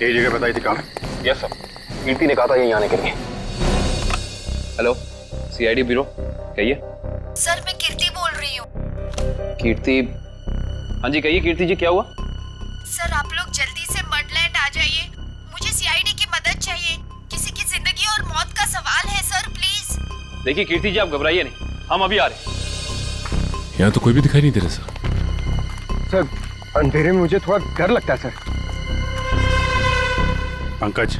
यही जगह बताई थी कहाँ? यस सर, कीर्ति ने कहा था यहीं आने के लिए। हेलो, सीआईडी ब्यूरो, कहिए। सर मैं कीर्ति बोल रही हूँ। कीर्ति? हाँ जी कहिए कीर्ति जी, क्या हुआ? सर आप लोग जल्दी से मडलैंड आ जाइए, मुझे सीआईडी की मदद चाहिए। किसी की जिंदगी और मौत का सवाल है सर, प्लीज। देखिए कीर्ति जी, आप घबराइए नहीं, हम अभी आ रहे हैं। यहाँ तो कोई भी दिखाई नहीं दे रहा सर। सर अंधेरे में मुझे थोड़ा डर लगता है सर। पंकज,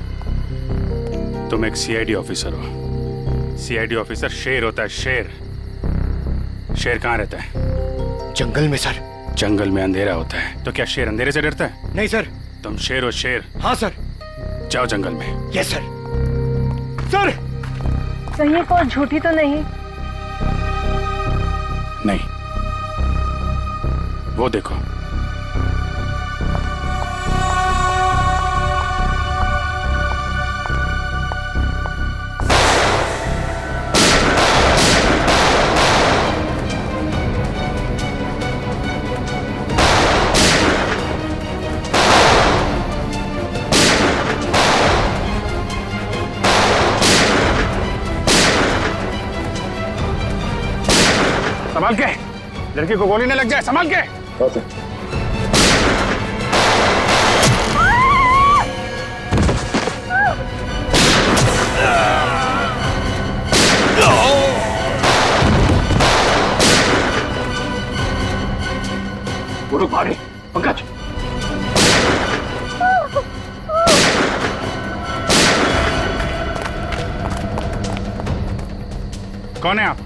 तुम एक सीआईडी ऑफिसर हो। सीआईडी ऑफिसर शेर होता है, शेर। शेर कहाँ रहता है? जंगल में सर। जंगल में अंधेरा होता है, तो क्या शेर अंधेरे से डरता है? नहीं सर। तुम शेर हो, शेर। हाँ सर। जाओ जंगल में। Yes sir. सर कहीं कोई झूठी तो नहीं? नहीं, वो देखो। संभाल के, लड़की को गोली न लग जाए, संभाल के। वो रुक भागे, पंकज। कौन है आप?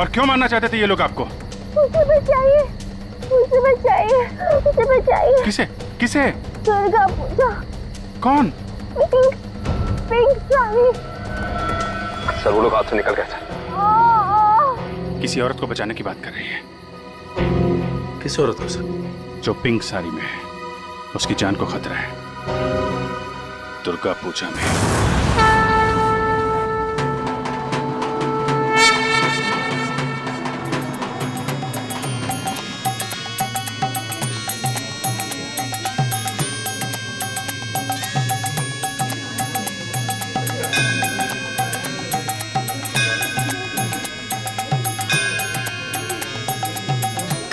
और क्यों मारना चाहते थे ये लोग आपको? मुझे बचाइए, मुझे बचाइए, मुझे बचाइए। किसे? किसे? दुर्गा पूजा। कौन? पिंक साड़ी। सर वो लोग हाथ से निकल गए थे। किसी औरत को बचाने की बात कर रही है। किस औरत हो सर? जो पिंक साड़ी में है, उसकी जान को खतरा है। दुर्गा पूजा में।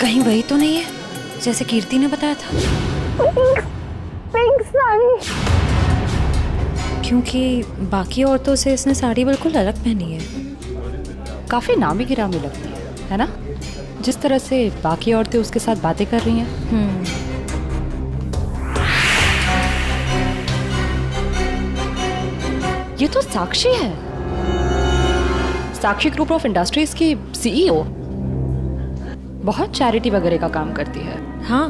कहीं वही तो नहीं है जैसे कीर्ति ने बताया था? पिंक साड़ी। क्योंकि बाकी औरतों से इसने साड़ी बिल्कुल अलग पहनी है। काफी नामी गिरामी लगती है ना? जिस तरह से बाकी औरतें उसके साथ बातें कर रही हैं। ये तो साक्षी है, साक्षी ग्रुप ऑफ इंडस्ट्रीज की सीईओ। बहुत चैरिटी वगैरह का काम करती है। हाँ,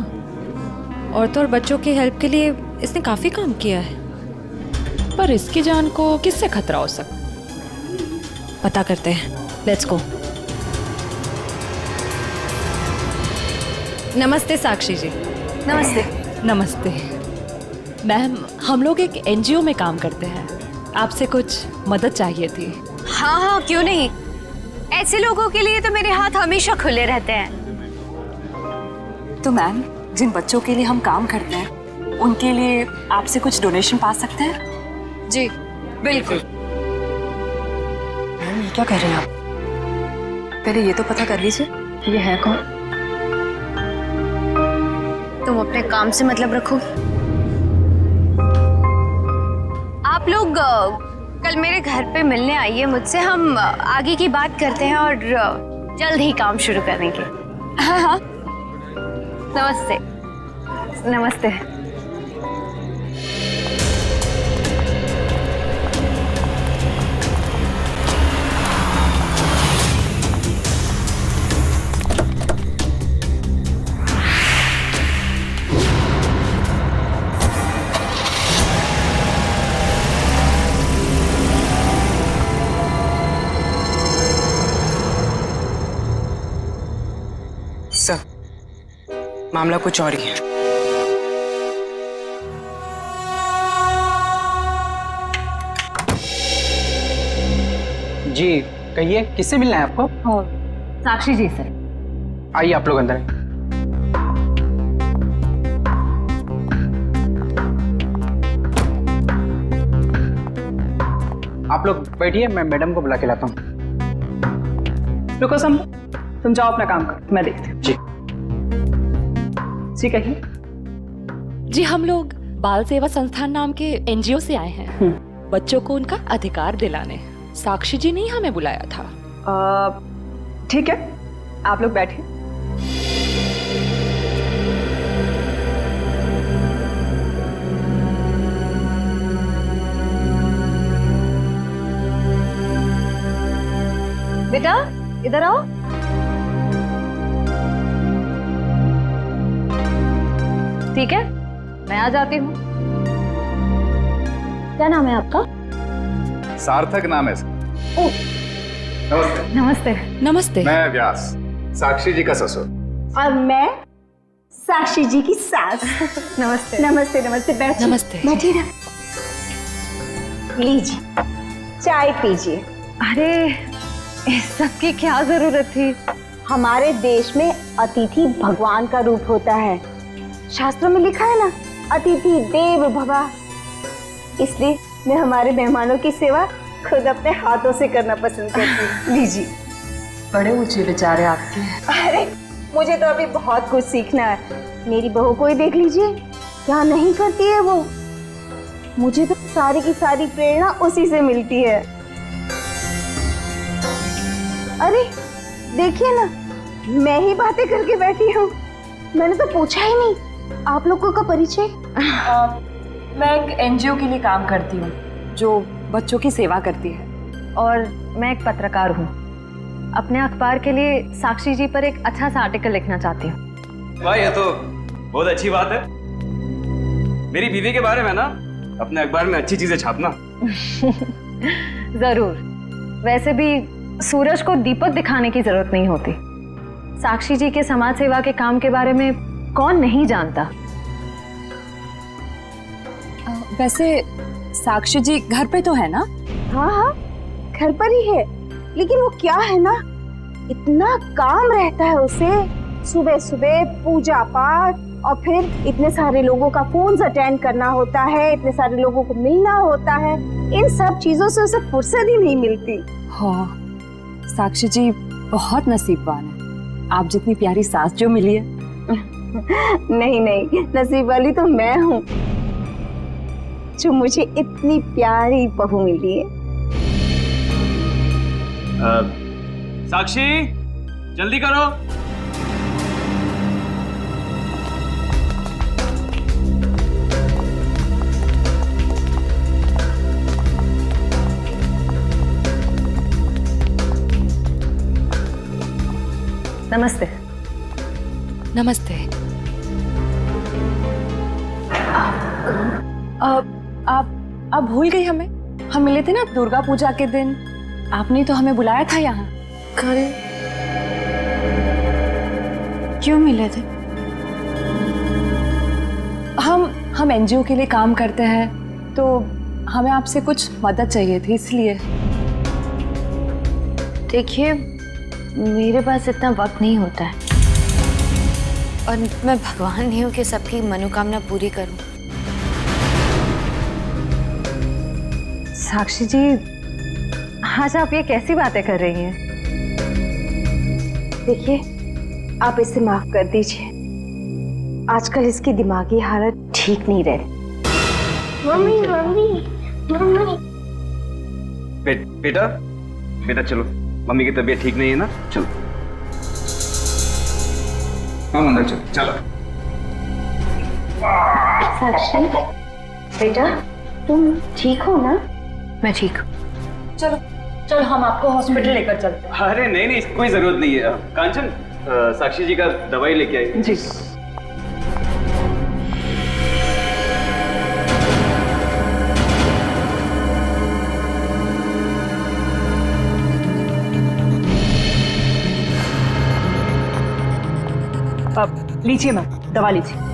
औरतों और बच्चों की हेल्प के लिए इसने काफी काम किया है। पर इसकी जान को किससे खतरा हो सकता? पता करते हैं, लेट्स गो। नमस्ते साक्षी जी। नमस्ते। नमस्ते मैम, हम लोग एक एनजीओ में काम करते हैं, आपसे कुछ मदद चाहिए थी। हाँ हाँ क्यों नहीं, ऐसे लोगों के लिए तो मेरे हाथ हमेशा खुले रहते हैं। तो मैम, जिन बच्चों के लिए हम काम करते हैं उनके लिए आपसे कुछ डोनेशन पा सकते हैं? जी बिल्कुल। मैम ये क्या कह रहे हैं आप? पहले ये तो पता कर लीजिए ये है कौन। तुम अपने काम से मतलब रखो। आप लोग कल मेरे घर पे मिलने आइए मुझसे, हम आगे की बात करते हैं और जल्द ही काम शुरू करेंगे। हाँ हाँ, नमस्ते। नमस्ते। सर, मामला कुछ और ही है। जी कहिए, किससे मिलना है आपको? साक्षी जी से। आइए आप लोग अंदर। आप लोग बैठिए, मैं मैडम को बुला के लाता हूँ। रुको सम, तुम जाओ अपना काम कर, मैं देखती हूँ। जी जी कहिए। जी हम लोग बाल सेवा संस्थान नाम के एनजीओ से आए हैं बच्चों को उनका अधिकार दिलाने। साक्षी जी ने ही हमें बुलाया था। ठीक है, आप लोग बैठिए। बेटा इधर आओ। ठीक है, मैं आ जाती हूँ। क्या नाम है आपका? सार्थक नाम है सर। नमस्ते। नमस्ते। नमस्ते। मैं व्यास, साक्षी जी का ससुर। और मैं साक्षी जी की सास। नमस्ते। नमस्ते नमस्ते, बैठिए। नमस्ते। बैठिए ना, लीजिए चाय पीजिए। अरे इस सब की क्या जरूरत थी? हमारे देश में अतिथि भगवान का रूप होता है। शास्त्रों में लिखा है ना, अतिथि देव भव। इसलिए मैं हमारे मेहमानों की सेवा खुद अपने हाथों से करना पसंद करती हूँ। लीजिए। बड़े ऊंचे विचार है आपके। अरे मुझे तो अभी बहुत कुछ सीखना है। मेरी बहू को ही देख लीजिए, क्या नहीं करती है वो। मुझे तो सारी की सारी प्रेरणा उसी से मिलती है। अरे देखिए ना, मैं ही बातें करके बैठी हूँ। मैंने तो पूछा ही नहीं आप लोगों का परिचय। मैं एक एनजीओ के लिए काम करती हूँ जो बच्चों की सेवा करती है। और मैं एक पत्रकार हूँ। अपने अखबार के लिए साक्षी जी पर एक अच्छा सा आर्टिकल लिखना चाहती हूँ। वाह, ये तो बहुत अच्छी बात है। मेरी बीवी के बारे में ना अपने अखबार में अच्छी चीजें छापना। जरूर। वैसे भी सूरज को दीपक दिखाने की जरूरत नहीं होती। साक्षी जी के समाज सेवा के काम के बारे में कौन नहीं जानता। वैसे साक्षी जी घर पे तो है ना? हाँ हाँ, घर पर ही है। लेकिन वो क्या है ना, इतना काम रहता है उसे। सुबह सुबह पूजा पाठ, और फिर इतने सारे लोगों का फोन अटेंड करना होता है, इतने सारे लोगों को मिलना होता है। इन सब चीजों से उसे फुर्सत ही नहीं मिलती। हाँ, साक्षी जी बहुत नसीबवान है। आप जितनी प्यारी सास जो मिली है। नहीं नहीं, नसीब वाली तो मैं हूँ जो मुझे इतनी प्यारी बहू मिली है। साक्षी जल्दी करो। नमस्ते। नमस्ते। आप भूल गई हमें? हम मिले थे ना दुर्गा पूजा के दिन। आपने तो हमें बुलाया था यहाँ। क्यों मिले थे? हम एनजीओ के लिए काम करते हैं, तो हमें आपसे कुछ मदद चाहिए थी, इसलिए। देखिए, मेरे पास इतना वक्त नहीं होता है, और मैं भगवान नहीं हूँ कि सबकी मनोकामना पूरी करूं। साक्षी जी, आज आप ये कैसी बातें कर रही हैं? देखिए, आप इसे माफ कर दीजिए। आजकल इसकी दिमागी हालत ठीक नहीं रहती। Mummy mummy mummy. बेटा बेटा चलो, मम्मी की तबीयत ठीक नहीं है ना, चलो हम अंदर चलो। चलो साक्षी बेटा, तुम ठीक हो ना? मैं ठीक हूँ। चलो हम आपको हॉस्पिटल लेकर चलते हैं। अरे नहीं नहीं, कोई जरूरत नहीं है। कांचन, साक्षी जी का दवाई लेके आई। जी। अब लीजिए मैम, दवा लीजिए।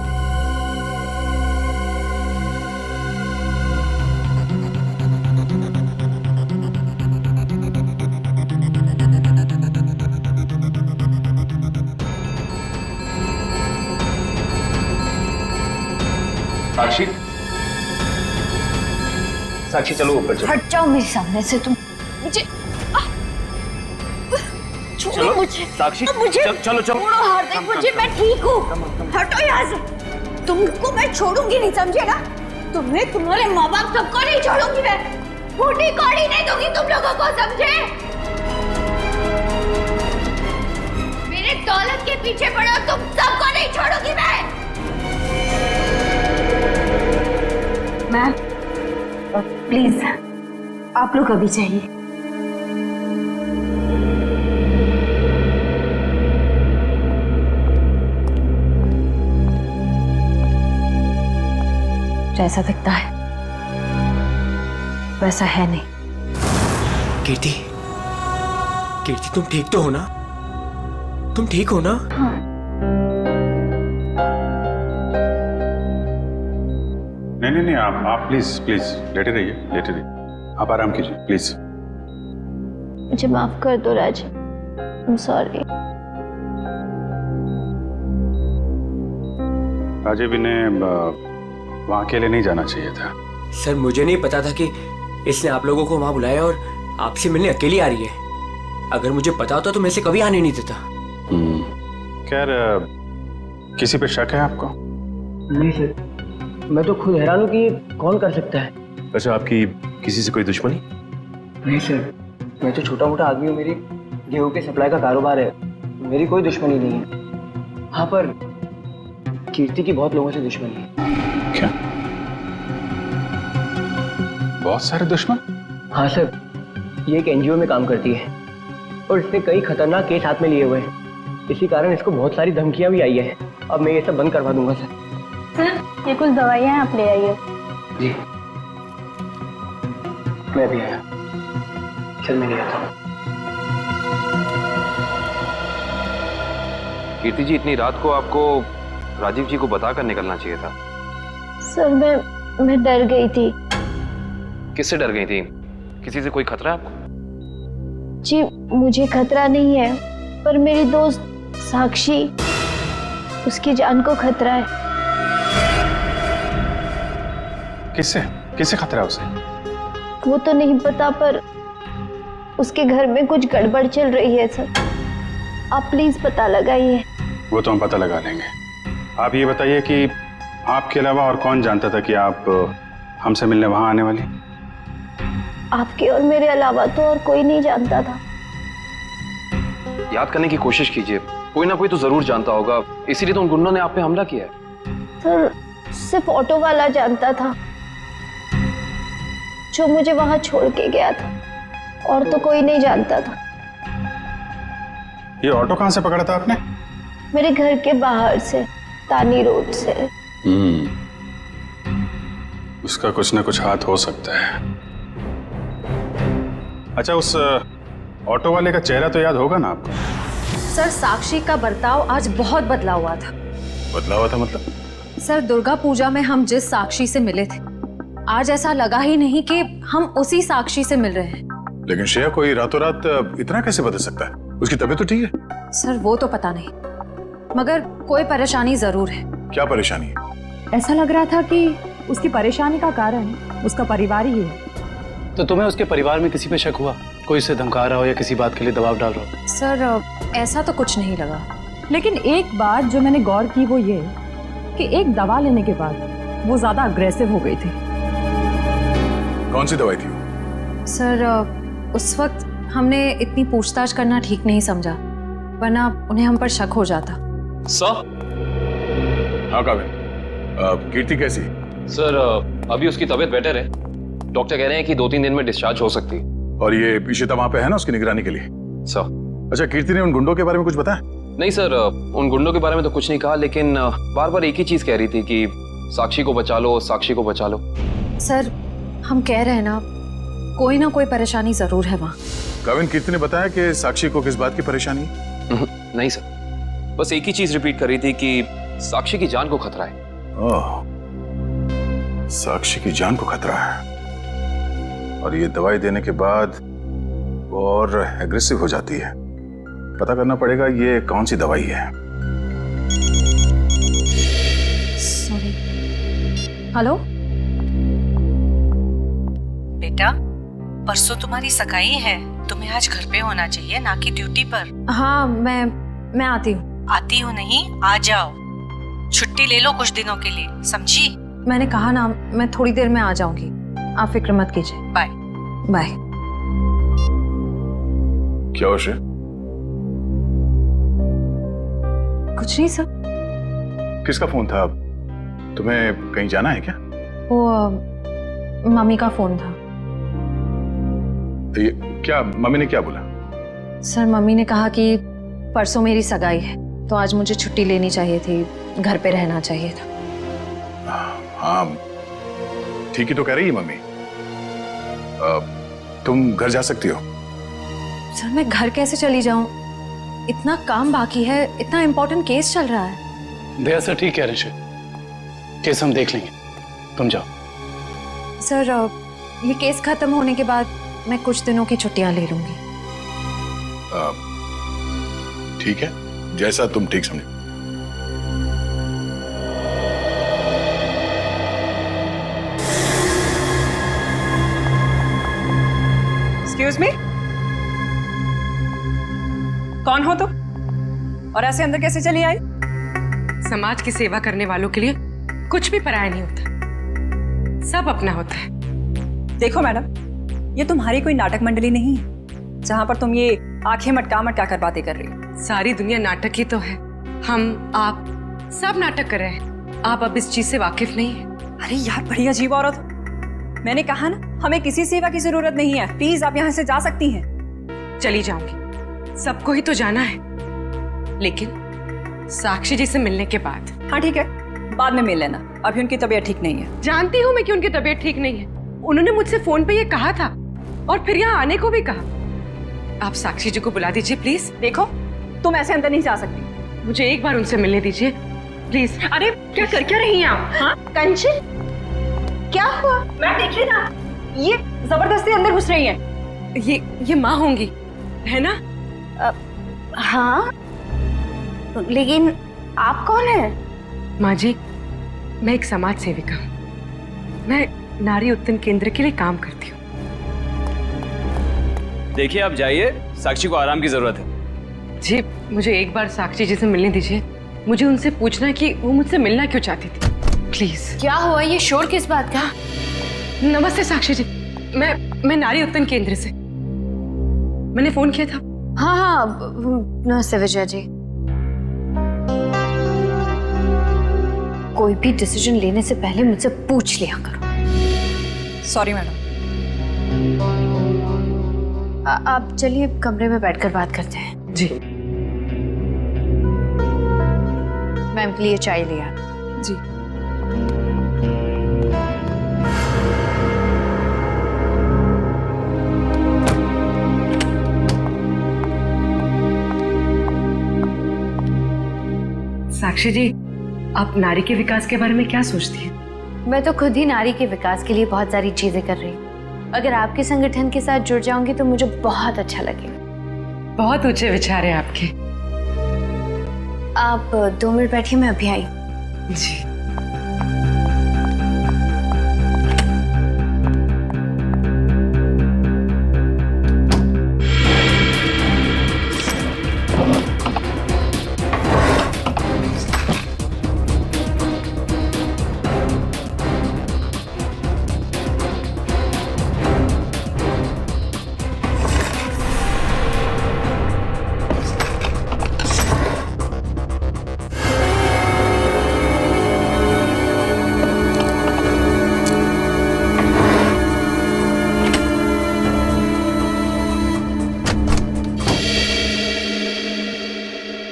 साक्षी साक्षी चलो ऊपर चलो। हट जाओ मेरे सामने से तुम। मुझे छोड़ो मुझे। साक्षी मुझे चलो चलो। छोड़ो हार्दिक, मुझे मैं ठीक हूँ। हटो यहाँ से। तुमको मैं छोड़ूंगी नहीं, समझे ना? तुम्हें, तुम्हारे माँ बाप सबको नहीं छोड़ूंगी मैं। फूटी कौड़ी नहीं दूंगी तुम लोगों को, समझे? मेरे दौलत के पीछे पड़ो, तुम सबको नहीं छोड़ूंगी मैं। मैम प्लीज आप लोग अभी चाहिए। जैसा दिखता है वैसा है नहीं। कीर्ति, कीर्ति तुम ठीक तो हो ना? तुम ठीक हो ना? हाँ। नहीं, आप प्लीज लेटे रहिए। आप आराम कीजिए प्लीज। मुझे माफ कर दो राज, आई एम सॉरी। राजीव इन्हें वहाँ अकेले नहीं जाना चाहिए था। सर मुझे नहीं पता था कि इसने आप लोगों को वहां बुलाया और आपसे मिलने अकेली आ रही है। अगर मुझे पता होता तो मैं इसे कभी आने नहीं देता। खैर, किसी पे शक है आपको? नहीं सर, मैं तो खुद हैरान हूँ कि ये कौन कर सकता है। अच्छा, आपकी किसी से कोई दुश्मनी? नहीं सर, मैं तो छोटा मोटा आदमी हूँ। मेरी गेहूं के सप्लाई का कारोबार है, मेरी कोई दुश्मनी नहीं है। हाँ, पर कीर्ति की बहुत लोगों से दुश्मनी है। क्या? बहुत सारे दुश्मन? हाँ सर, ये एक एनजीओ में काम करती है और इसने कई खतरनाक केस हाथ में लिए हुए हैं। इसी कारण इसको बहुत सारी धमकियां भी आई है। अब मैं ये सब बंद करवा दूंगा सर। सर ये कुछ दवाइयाँ आप ले आइए। जी, मैं भी आया। चल मैं ले आता हूँ। कीर्ति जी, इतनी रात को आपको राजीव जी को बताकर निकलना चाहिए था। सर मैं डर गई थी। किससे डर गई थी? किसी से कोई खतरा है आपको? जी मुझे खतरा नहीं है, पर मेरी दोस्त साक्षी, उसकी जान को खतरा है। किससे खतरा है उसे? वो तो नहीं पता, पर उसके घर में कुछ गड़बड़ चल रही है सर। आप प्लीज पता लगाइए। वो तो हम पता लगा लेंगे। आप ये बताइए कि आपके अलावा और कौन जानता था कि आप हमसे मिलने वहां आने वाली? आपके और मेरे अलावा तो और कोई नहीं जानता था। याद करने की कोशिश कीजिए, कोई ना कोई तो जरूर जानता होगा, इसीलिए तो उन गुंडों ने आप पे हमला किया है। सर सिर्फ ऑटो वाला जानता था, जो मुझे वहां छोड़ के गया था, और तो कोई नहीं जानता था। ये ऑटो कहां से पकड़ा था आपने? मेरे घर के बाहर से, तानी रोड से। उसका कुछ ना कुछ हाथ हो सकता है। अच्छा, उस ऑटो वाले का चेहरा तो याद होगा ना आपको? सर साक्षी का बर्ताव आज बहुत बदला हुआ था। बदला हुआ था मतलब? सर दुर्गा पूजा में हम जिस साक्षी से मिले थे, आज ऐसा लगा ही नहीं कि हम उसी साक्षी से मिल रहे हैं। लेकिन श्रेया, कोई रातों रात इतना कैसे बदल सकता है? उसकी तबीयत तो ठीक है? सर वो तो पता नहीं, मगर कोई परेशानी जरूर है। क्या परेशानी है? ऐसा लग रहा था कि उसकी परेशानी का कारण उसका परिवार ही है। तो तुम्हें उसके परिवार में किसी पे शक हुआ? कोई उसे धमका रहा हो या किसी बात के लिए दबाव डाल रहा हो? सर ऐसा तो कुछ नहीं लगा। लेकिन एक बात जो मैंने गौर की वो ये कि एक दवा लेने के बाद वो ज्यादा अग्रेसिव हो गई थी। कौन सी दवाई थी वो? सर उस वक्त हमने इतनी पूछताछ करना ठीक नहीं समझा, वरना उन्हें हम पर शक हो जाता। सर? हाँ काबिल, कीर्ति कैसी? सर अभी उसकी तबीयत बेटर है। डॉक्टर कह रहे हैं कि 2-3 दिन में डिस्चार्ज हो सकती है। और ये इशिता वहां पे है ना उसकी निगरानी के लिए? सर। अच्छा, कीर्ति ने उन गुंडों के बारे में कुछ बताया? नहीं सर, उन गुंडों के बारे में तो कुछ नहीं कहा, लेकिन बार बार एक ही चीज कह रही थी कि साक्षी को बचा लो, साक्षी को बचा लो। सर हम कह रहे हैं ना कोई परेशानी जरूर है वहाँ। काबिल, कीर्ति ने बताया कि साक्षी को किस बात की परेशानी है? नहीं सर, बस एक ही चीज रिपीट कर रही थी कि साक्षी की जान को खतरा है। ओह, साक्षी की जान को खतरा है। और ये दवाई देने के बाद वो और एग्रेसिव हो जाती है। पता करना पड़ेगा ये कौन सी दवाई है। सॉरी। हेलो बेटा, परसों तुम्हारी सगाई है, तुम्हें आज घर पे होना चाहिए, ना कि ड्यूटी पर। हाँ, मैं आती हूँ। आती हो नहीं, आ जाओ। छुट्टी ले लो कुछ दिनों के लिए, समझी? मैंने कहा ना, मैं थोड़ी देर में आ जाऊंगी, आप फिक्र मत कीजिए। Bye bye. क्या हो श्रेय? कुछ नहीं सर। किसका फोन था? तुम्हें कहीं जाना है क्या? वो मम्मी का फोन था। ये क्या, मम्मी ने क्या बोला? सर, मम्मी ने कहा कि परसों मेरी सगाई है, तो आज मुझे छुट्टी लेनी चाहिए थी, घर पे रहना चाहिए था। हाँ, ठीक ही तो कह रही है मम्मी। तुम घर जा सकती हो। सर, मैं घर कैसे चली जाऊं? इतना काम बाकी है, इतना इम्पोर्टेंट केस चल रहा है। दया सर ठीक कह रहे हैं, केस हम देख लेंगे, तुम जाओ। सर, ये केस खत्म होने के बाद मैं कुछ दिनों की छुट्टियां ले लूंगी। ठीक है, जैसा तुम ठीक समझो। एक्सक्यूज मी, कौन हो तुम और ऐसे अंदर कैसे चली आई? समाज की सेवा करने वालों के लिए कुछ भी पराया नहीं होता, सब अपना होता है। देखो मैडम, ये तुम्हारी कोई नाटक मंडली नहीं है जहां पर तुम ये आंखें मटका मटका कर बातें कर रही हो। सारी दुनिया नाटक ही तो है, हम आप सब नाटक कर रहे हैं। आप अब इस चीज से वाकिफ नहीं है। अरे यार, बड़ी अजीब औरत हो। मैंने कहा ना, हमें किसी सेवा की जरूरत नहीं है, प्लीज आप यहाँ से जा सकती हैं। चली जाऊंगी, सबको ही तो जाना है, लेकिन साक्षी जी से मिलने के बाद। हाँ ठीक है, बाद में मिल लेना, अभी उनकी तबीयत ठीक नहीं है। जानती हूँ मैं कि उनकी तबीयत ठीक नहीं है, उन्होंने मुझसे फोन पे ये कहा था और फिर यहाँ आने को भी कहा। आप साक्षी जी को बुला दीजिए प्लीज। देखो, तुम ऐसे अंदर नहीं जा सकती, मुझे एक बार उनसे मिलने दीजिए प्लीज। अरे क्या कर क्या रही हैं आप? हाँ कंचन, क्या हुआ? मैं देखिए ना, ये जबरदस्ती अंदर घुस रही है। ये माँ होंगी, है ना? हाँ, लेकिन आप कौन है? माँ जी, मैं एक समाज सेविका हूँ, मैं नारी उत्थान केंद्र के लिए काम करती हूँ। देखिए, आप जाइए, साक्षी को आराम की जरूरत है। जी, मुझे एक बार साक्षी जी से मिलने दीजिए, मुझे उनसे पूछना है कि वो मुझसे मिलना क्यों चाहती थी, प्लीज। क्या हुआ? ये शोर किस बात का? नमस्ते साक्षी जी, मैं नारी उत्थान केंद्र से, मैंने फोन किया था। हाँ, नमस्ते विजय जी। कोई भी डिसीजन लेने से पहले मुझसे पूछ लिया करो। Sorry madam. आप चलिए कमरे में बैठकर बात करते हैं। जी। मैम के लिए चाय लिया। जी। साक्षी जी, आप नारी के विकास के बारे में क्या सोचती हैं? मैं तो खुद ही नारी के विकास के लिए बहुत सारी चीजें कर रही हूँ। अगर आपके संगठन के साथ जुड़ जाऊंगी तो मुझे बहुत अच्छा लगेगा। बहुत ऊंचे विचार है आपके। आप 2 मिनट बैठिए, मैं अभी आई। जी।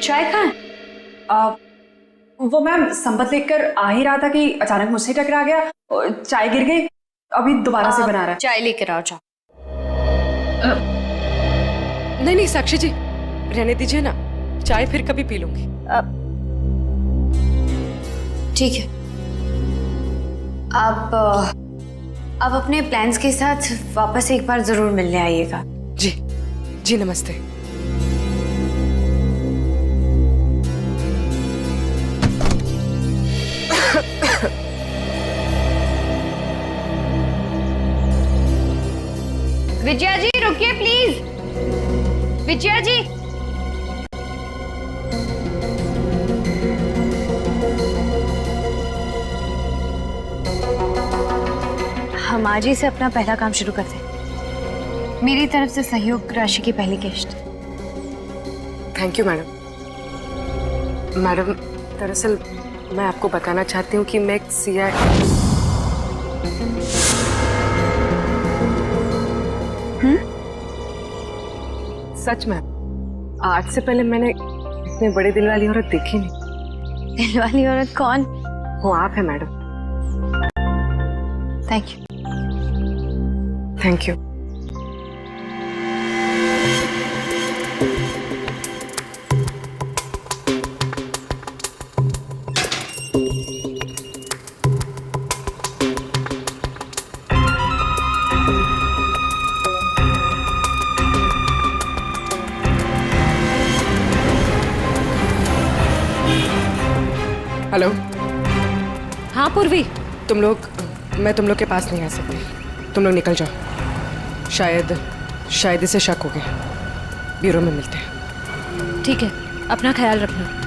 चाय कहाँ है? वो मैम संपत लेकर आ ही रहा था कि अचानक मुझसे टकरा गया, चाय गिर गई, अभी दोबारा से बना रहा है। चाय लेकर आओ। जाओ। नहीं साक्षी जी, रहने दीजिए ना, चाय फिर कभी पी लूंगी। ठीक है, अब अपने प्लान्स के साथ वापस एक बार जरूर मिलने आइएगा। जी जी, नमस्ते। विजया जी रुकिए प्लीज। विजया जी, हम आज ही से अपना पहला काम शुरू करते हैं। मेरी तरफ से सहयोग राशि की पहली किश्त। Thank you madam. मैडम, दरअसल मैं आपको बताना चाहती हूँ कि मैं एक सच में आज से पहले मैंने इतने बड़े दिल वाली औरत देखी नहीं। दिल वाली औरत कौन? वो आप है madam. Thank you. Thank you. Hello. हाँ पूर्वी, मैं तुम लोग के पास नहीं आ सकती। तुम लोग निकल जाओ। शायद इसे शक हो गया। ब्यूरो में मिलते हैं। ठीक है, अपना ख्याल रखना।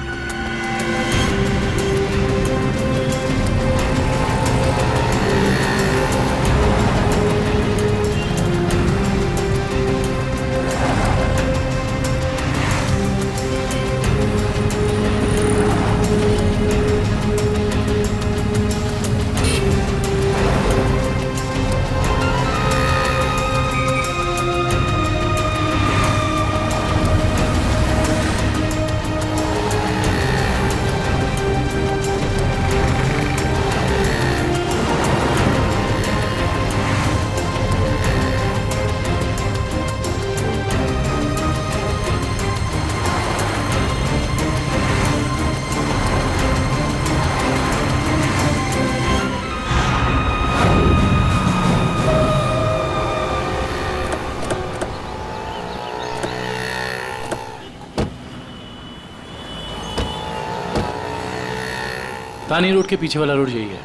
तानी रोड के पीछे वाला रोड यही है।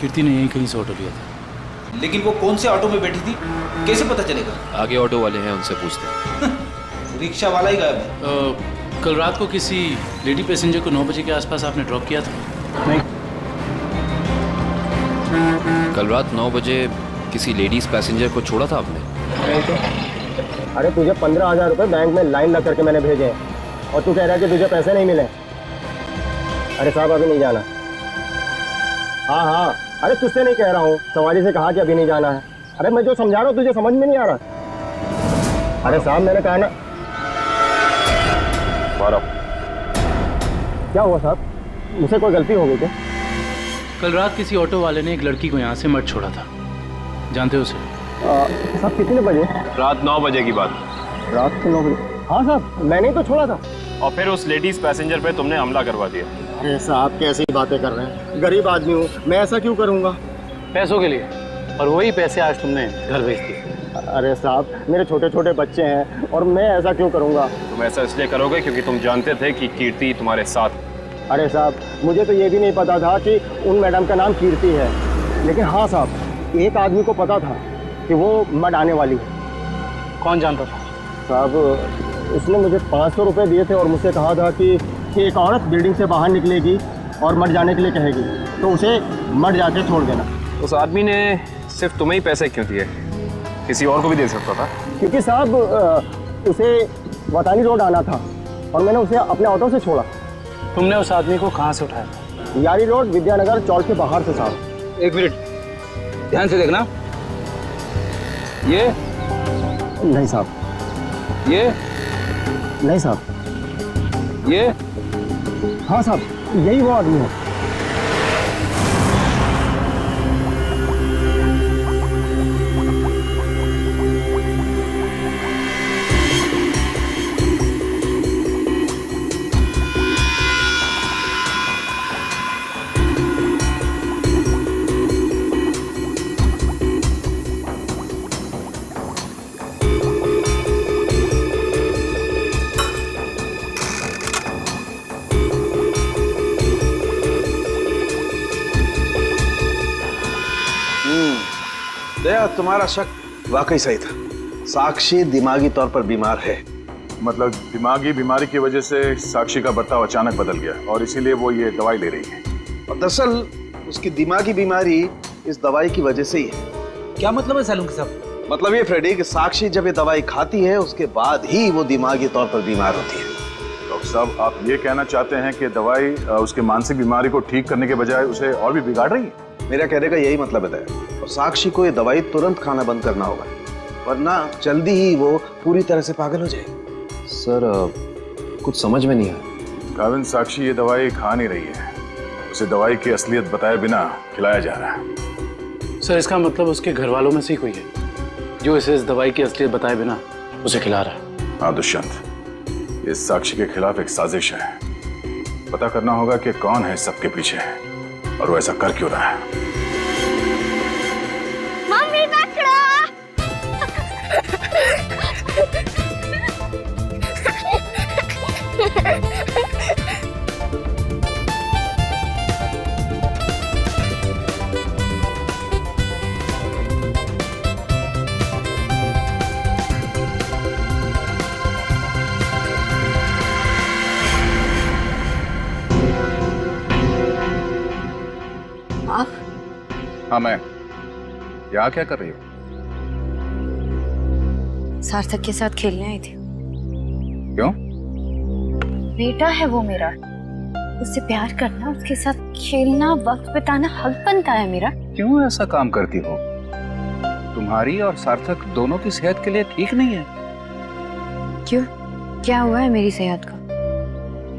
कीर्ति ने यहीं कहीं से ऑटो लिया था। लेकिन वो कौन से ऑटो में बैठी थी, कैसे पता चलेगा? आगे ऑटो वाले हैं, उनसे पूछते हैं। रिक्शा वाला ही गायब है। कल रात को किसी लेडी पैसेंजर को 9 बजे के आसपास आपने ड्रॉप किया था? नहीं। कल रात 9 बजे किसी लेडीज पैसेंजर को छोड़ा था आपने? नहीं तो। अरे तुझे 15,000 रुपये बैंक में लाइन लग करके मैंने भेजे हैं और तू कह रहा है कि तुझे पैसे नहीं मिले। अरे साहब अभी नहीं जाना। हाँ, अरे तुझसे नहीं कह रहा हूँ, सवारी से कहा कि अभी नहीं जाना है। अरे मैं जो समझा रहा हूँ तुझे समझ में नहीं आ रहा। अरे साहब मैंने कहा ना। क्या हुआ साहब, मुझसे कोई गलती हो गई क्या? कल रात किसी ऑटो वाले ने एक लड़की को यहाँ से मर्ड छोड़ा था, जानते हो उसे? साहब कितने बजे? रात 9 बजे की बात। रात के 9 बजे? हाँ साहब, मैंने ही तो छोड़ा था। और फिर उस लेडीज पैसेंजर पे तुमने हमला करवा दिया। अरे साहब कैसी बातें कर रहे हैं, गरीब आदमी हूँ मैं, ऐसा क्यों करूँगा? पैसों के लिए, और वही पैसे आज तुमने घर भेज दिए। अरे साहब मेरे छोटे छोटे बच्चे हैं और मैं ऐसा क्यों करूँगा? तुम ऐसा इसलिए करोगे क्योंकि तुम जानते थे कि कीर्ति तुम्हारे साथ। अरे साहब मुझे तो ये भी नहीं पता था कि उन मैडम का नाम कीर्ति है, लेकिन हाँ साहब एक आदमी को पता था कि वो मर्ड आने वाली है। कौन जानता था? साहब उसने मुझे 500 रुपये दिए थे और मुझसे कहा था कि एक औरत बिल्डिंग से बाहर निकलेगी और मर जाने के लिए कहेगी तो उसे मर जाके छोड़ देना। उस आदमी ने सिर्फ तुम्हें ही पैसे क्यों दिए, किसी और को भी दे सकता था? क्योंकि साहब उसे वतानी रोड आना था और मैंने उसे अपने ऑटो से छोड़ा। तुमने उस आदमी को कहाँ से उठाया? यारी रोड विद्यानगर चौक के बाहर से साहब। एक मिनट ध्यान से देखना। ये नहीं साहब, ये नहीं साहब, ये हाँ साहब यही वो आदमी है। दया, तुम्हारा शक वाकई सही था। साक्षी दिमागी तौर पर बीमार है। मतलब दिमागी बीमारी की वजह से साक्षी का बर्ताव अचानक बदल गया और इसीलिए वो ये दवाई ले रही है। और दरअसल उसकी दिमागी बीमारी इस दवाई की वजह से ही है। क्या मतलब है सालून साहब? मतलब ये फ्रेडी कि साक्षी जब ये दवाई खाती है उसके बाद ही वो दिमागी तौर पर बीमार होती है। डॉक्टर साहब, आप ये कहना चाहते हैं कि दवाई उसके मानसिक बीमारी को ठीक करने के बजाय उसे और भी बिगाड़ रही है? मेरा कहने का यही मतलब है। और साक्षी को ये दवाई तुरंत खाना बंद करना होगा, वरना जल्दी ही वो पूरी तरह से पागल हो जाएगी। सर कुछ समझ में नहीं आया। काविन, साक्षी ये दवाई खा नहीं रही है। उसे दवाई की असलियत बताए बिना खिलाया जा रहा है। सर इसका मतलब उसके घर वालों में से ही कोई है जो इसे इस दवाई की असलियत बताए बिना उसे खिला रहा है। हाँ दुष्यंत, ये साक्षी के खिलाफ एक साजिश है। पता करना होगा कि कौन है सबके पीछे और वो ऐसा कर क्यों रहा है। मम्मी आप? हाँ मैं। यहाँ क्या कर रही हो? सार्थक के साथ खेलने आई थी। क्यों? बेटा है वो मेरा, उससे प्यार करना, उसके साथ खेलना, वक्त बिताना हक बनता है मेरा। क्यों ऐसा काम करती हो? तुम्हारी और सार्थक दोनों की सेहत के लिए ठीक नहीं है। क्यों? क्या हुआ है मेरी सेहत का?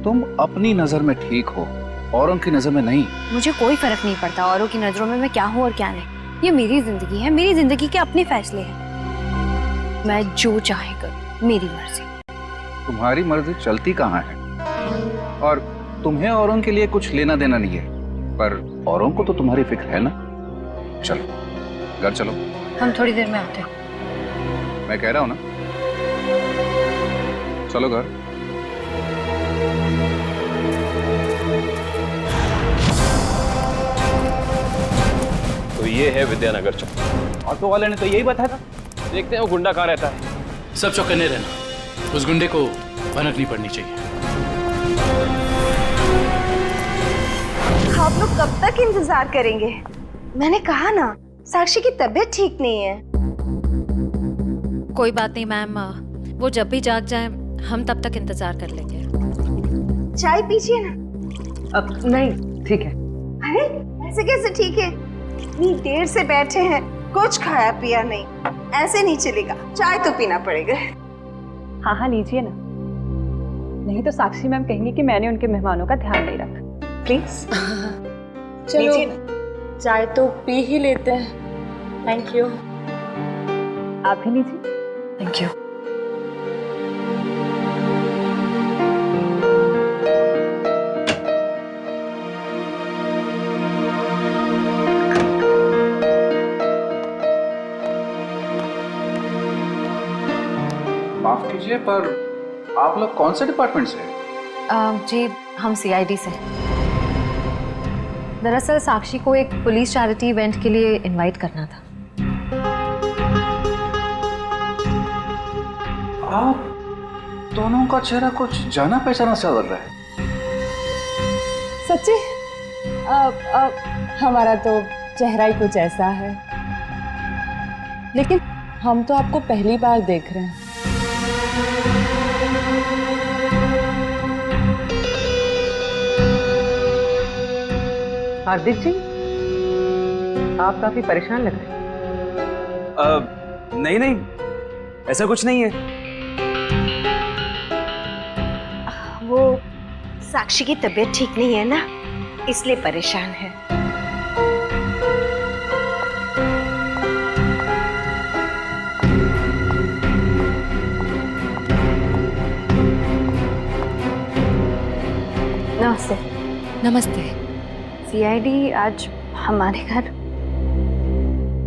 तुम अपनी नजर में ठीक हो, औरों की नजर में नहीं। मुझे कोई फर्क नहीं पड़ता औरों की नजरों में मैं क्या हूँ और क्या नहीं। ये मेरी जिंदगी है, मेरी जिंदगी के अपने फैसले हैं। मैं जो चाहे करूँ, मेरी मर्जी। तुम्हारी मर्जी चलती कहाँ है? और तुम्हें औरों के लिए कुछ लेना देना नहीं है, पर औरों को तो तुम्हारी फिक्र है ना। चलो घर चलो। हम थोड़ी देर में आते हैं। मैं कह रहा हूँ ना, चलो घर। तो ये है विद्यानगर चौक। ऑटो वाले ने तो यही बताया था। देखते हैं वो गुंडा कहाँ रहता है। सब चौकन्ने रहना, उस गुंडे को भनक नहीं पड़नी चाहिए। आप लोग कब तक इंतजार करेंगे? मैंने कहा ना, साक्षी की तबीयत ठीक नहीं है। कोई बात नहीं मैम, वो जब भी जाग जाए हम तब तक इंतजार कर लेंगे। चाय पीजिए ना। अब नहीं, ठीक है। अरे ऐसे कैसे ठीक है? इतनी देर से बैठे हैं, कुछ खाया पिया नहीं, ऐसे नहीं चलेगा। चाय तो पीना पड़ेगा। हाँ हाँ लीजिए ना, नहीं तो साक्षी मैम कहेंगी कि मैंने उनके मेहमानों का ध्यान नहीं रखा। प्लीज चलो चाय तो पी ही लेते हैं। Thank you. आप भी लीजिए। Thank you. माफ कीजिए, पर आप लोग कौन से डिपार्टमेंट से हैं? जी हम सीआईडी से। दरअसल साक्षी को एक पुलिस चैरिटी इवेंट के लिए इनवाइट करना था। आप दोनों का चेहरा कुछ जाना पहचाना सा लग रहा है। सच्ची? हमारा तो चेहरा ही कुछ ऐसा है, लेकिन हम तो आपको पहली बार देख रहे हैं। हार्दिक जी, आप काफी परेशान लग रहे हैं। नहीं नहीं, ऐसा कुछ नहीं है। वो साक्षी की तबीयत ठीक नहीं है ना, इसलिए परेशान है। नमस्ते। नमस्ते। सीआईडी आज हमारे घर।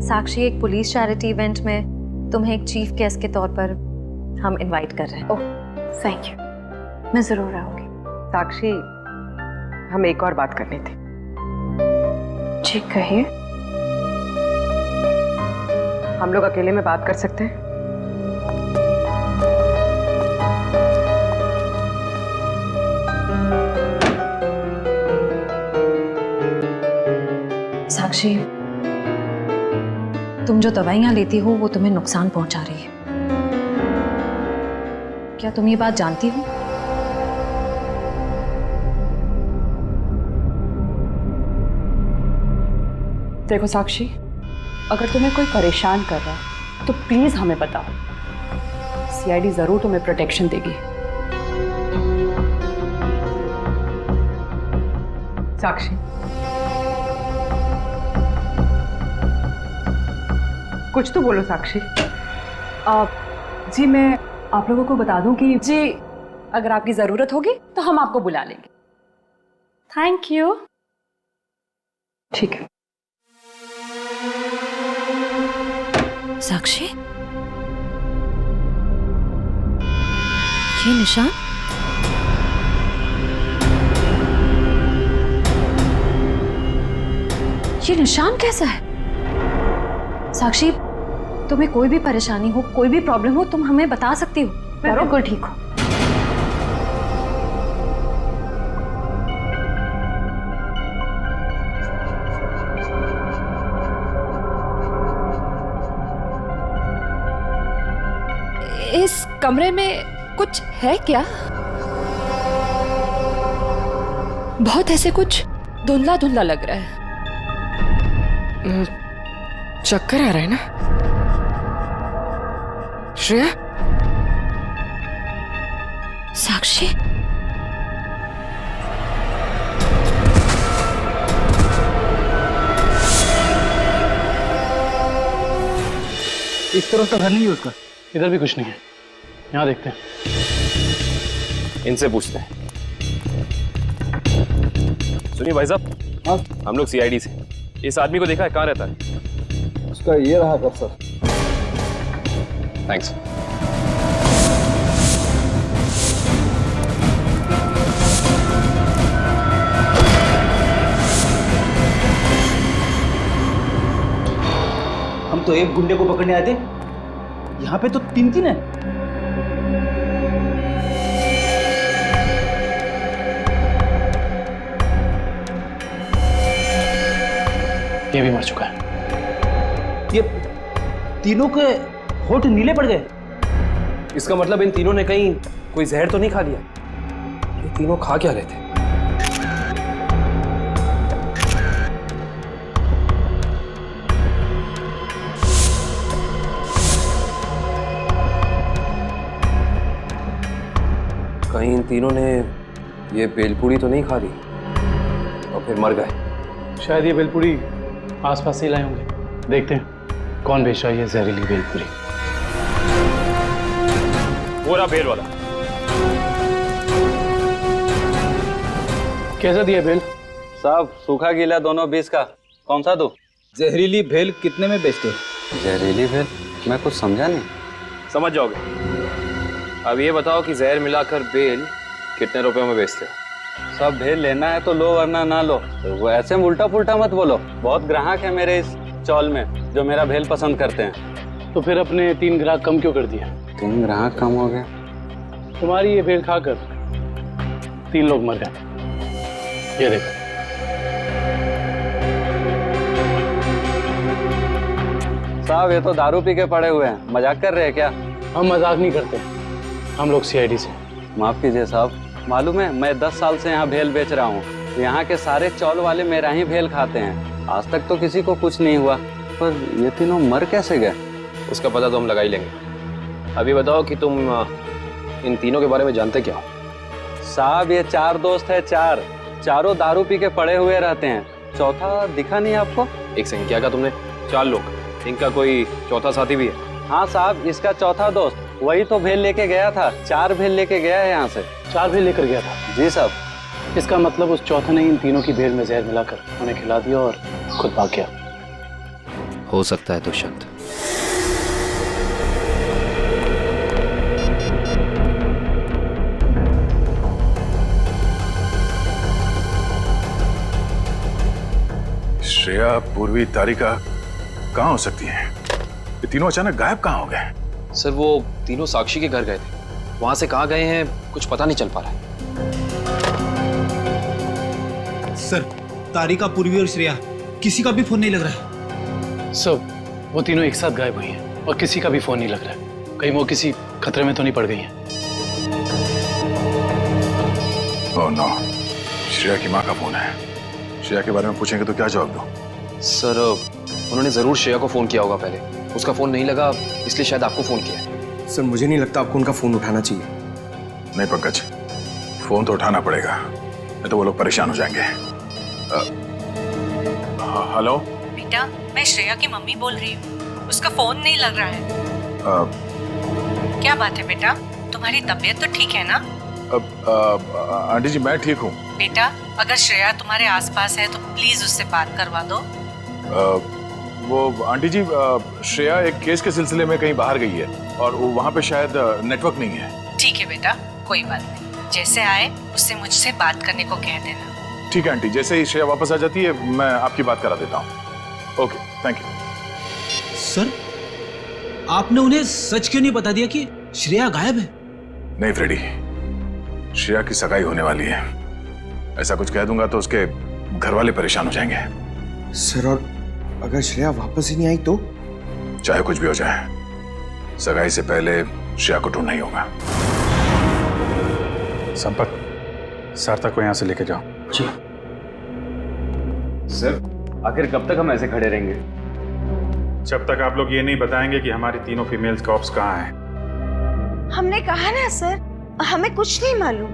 साक्षी एक पुलिस चैरिटी इवेंट में तुम्हें एक चीफ गेस्ट के तौर पर हम इनवाइट कर रहे हैं। ओह थैंक यू, मैं जरूर आऊंगी। साक्षी, हम एक और बात करनी थी। जी कहिए। हम लोग अकेले में बात कर सकते हैं? साक्षी, तुम जो दवाइयां लेती हो वो तुम्हें नुकसान पहुंचा रही है। क्या तुम ये बात जानती हो? देखो साक्षी, अगर तुम्हें कोई परेशान कर रहा है तो प्लीज हमें बताओ। सीआईडी जरूर तुम्हें प्रोटेक्शन देगी। साक्षी, कुछ तो बोलो साक्षी। जी मैं आप लोगों को बता दूं कि जी अगर आपकी जरूरत होगी तो हम आपको बुला लेंगे। Thank you. ठीक है। साक्षी, ये निशान? ये निशान कैसा है? साक्षी, तुम्हें कोई भी परेशानी हो, कोई भी प्रॉब्लम हो, तुम हमें बता सकती हो। मैं बिल्कुल ठीक हूँ। इस कमरे में कुछ है क्या? बहुत ऐसे कुछ धुंधला धुंधला लग रहा है। चक्कर आ रहा है ना श्रेया? साक्षी, इस तरफ तो घर नहीं है उसका। इधर भी कुछ नहीं है। यहाँ देखते हैं। इनसे पूछते हैं। सुनिए भाई साहब, हाँ हम लोग सीआईडी से। इस आदमी को देखा है, कहाँ रहता है? उसका ये रहा कर सर। थैंक्स। हम तो एक गुंडे को पकड़ने आए थे, यहाँ पे तो तीन तीन है। ये भी मर चुका है। ये तीनों के होठ नीले पड़ गए। इसका मतलब इन तीनों ने कहीं कोई जहर तो नहीं खा लिया? ये तीनों खा क्या रहे थे? कहीं इन तीनों ने ये बेलपूरी तो नहीं खा ली और फिर मर गए? शायद ये बेलपूरी आसपास से ही लाए होंगे। देखते हैं कौन बेच रहा है ये जहरीली बेलपूरी। वो रहा बेल वाला। कैसा दिया बेल? साहब सूखा गीला दोनों 20 का। कौन सा दो? जहरीली भेल कितने में बेचते हो? जहरीली भेल? मैं कुछ समझा नहीं। समझ जाओगे। अब ये बताओ कि जहर मिलाकर बेल कितने रुपए में बेचते हो? सब भेल लेना है तो लो वरना ना लो। तो वो ऐसे उल्टा पुल्टा मत बोलो। बहुत ग्राहक है मेरे इस चौल में जो मेरा भेल पसंद करते हैं। तो फिर अपने 3 ग्राहक कम क्यों कर दिया? 3 ग्राहक कम हो गए? तुम्हारी ये भेल खाकर 3 लोग मर गए। ये देखो। साहब ये तो दारू पी के पड़े हुए हैं। मजाक कर रहे हैं क्या? हम मजाक नहीं करते, हम लोग सीआईडी से। माफ कीजिए साहब, मालूम है मैं 10 साल से यहाँ भेल बेच रहा हूँ। यहाँ के सारे चौल वाले मेरा ही भेल खाते हैं। आज तक तो किसी को कुछ नहीं हुआ, पर ये तीनों मर कैसे गए? उसका पता तो हम लगा ही लेंगे। अभी बताओ कि तुम इन तीनों के बारे में जानते क्या हो? साहब ये 4 दोस्त है। चारों दारू पी के पड़े हुए रहते हैं। चौथा दिखा नहीं आपको? एक सेकंड, क्या कहा तुमने? 4 लोग। इनका कोई चौथा साथी भी है? हाँ साहब, इसका चौथा दोस्त वही तो भेल लेके गया था। 4 भेल लेके गया है यहाँ से। 4 भेल लेकर गया था? जी साहब। इसका मतलब उस चौथे ने इन तीनों की भेल में जहर मिलाकर उन्हें खिला दिया और खुद भाग गया। हो सकता है दुष्यंत। श्रेया, पूर्वी, तारिका कहाँ हो सकती हैं? ये तीनों अचानक गायब कहाँ हो गए? सर वो तीनों साक्षी के घर गए थे। वहां से कहाँ गए हैं कुछ पता नहीं चल पा रहा है। सर तारिका, पूर्वी और श्रेया किसी का भी फोन नहीं लग रहा है। सर वो तीनों एक साथ गायब हुई हैं और किसी का भी फोन नहीं लग रहा है। कहीं वो किसी खतरे में तो नहीं पड़ गई हैं? ओह नो, श्रेया की माँ का फोन है। श्रेया के बारे में पूछेंगे तो क्या जवाब दूं? सर उन्होंने जरूर श्रेया को फोन किया होगा पहले, उसका फोन नहीं लगा इसलिए शायद आपको फोन किया। सर मुझे नहीं लगता आपको उनका फोन उठाना चाहिए। नहीं पंकज, फोन तो उठाना पड़ेगा, नहीं तो वो लोग परेशान हो जाएंगे। हेलो बेटा, मैं श्रेया की मम्मी बोल रही हूँ। उसका फोन नहीं लग रहा है। क्या बात है बेटा, तुम्हारी तबीयत तो ठीक है ना? आंटी जी मैं ठीक हूँ। बेटा अगर श्रेया तुम्हारे आसपास है तो प्लीज उससे बात करवा दो। वो आंटी जी, श्रेया एक केस के सिलसिले में कहीं बाहर गई है और वहाँ पे शायद नेटवर्क नहीं है। ठीक है बेटा, कोई बात नहीं, जैसे आए उससे मुझसे बात करने को कह देना। ठीक है आंटी, जैसे ही श्रेया वापस आ जाती है मैं आपकी बात करा देता हूँ। Okay thank you. सर आपने उन्हें सच क्यों नहीं बता दिया कि श्रेया गायब है? नहीं फ्रेडी, श्रेया की सगाई होने वाली है, ऐसा कुछ कह दूंगा तो उसके घर वाले परेशान हो जाएंगे। सर और अगर श्रेया वापस ही नहीं आई तो? चाहे कुछ भी हो जाए, सगाई से पहले श्रेया को ढूंढना ही होगा। संपत, सार्थक को यहाँ से लेके जाओ। जी सर, आखिर कब तक हम ऐसे खड़े रहेंगे? जब तक आप लोग ये नहीं बताएंगे कि हमारी तीनों फीमेल कॉप्स कहाँ हैं। हमने कहा ना सर, हमें कुछ नहीं मालूम।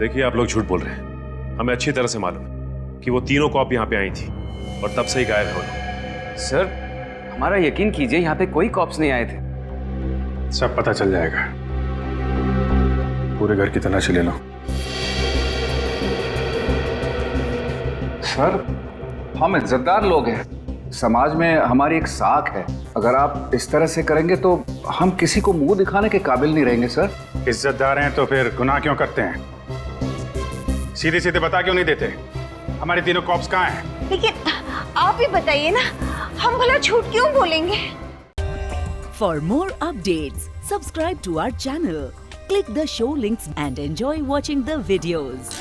देखिए आप लोग झूठ बोल रहे हैं, हमें अच्छी तरह से मालूम है कि वो तीनों कॉप यहाँ पे आई थी और तब से ही गायब हो गए। सर हमारा यकीन कीजिए, यहाँ पे कोई कॉप्स नहीं आए थे। सब पता चल जाएगा, पूरे घर की तलाशी ले लो। सर हम इज्जतदार लोग हैं, समाज में हमारी एक साख है, अगर आप इस तरह से करेंगे तो हम किसी को मुंह दिखाने के काबिल नहीं रहेंगे। सर इज्जतदार हैं तो फिर गुनाह क्यों करते हैं? सीधे सीधे बता क्यों नहीं देते हमारी तीनों कॉप्स कहाँ हैं? लेकिन आप ही बताइए ना, हम भला झूठ क्यों बोलेंगे? For more updates, subscribe to our channel, click the show links and enjoy watching the videos.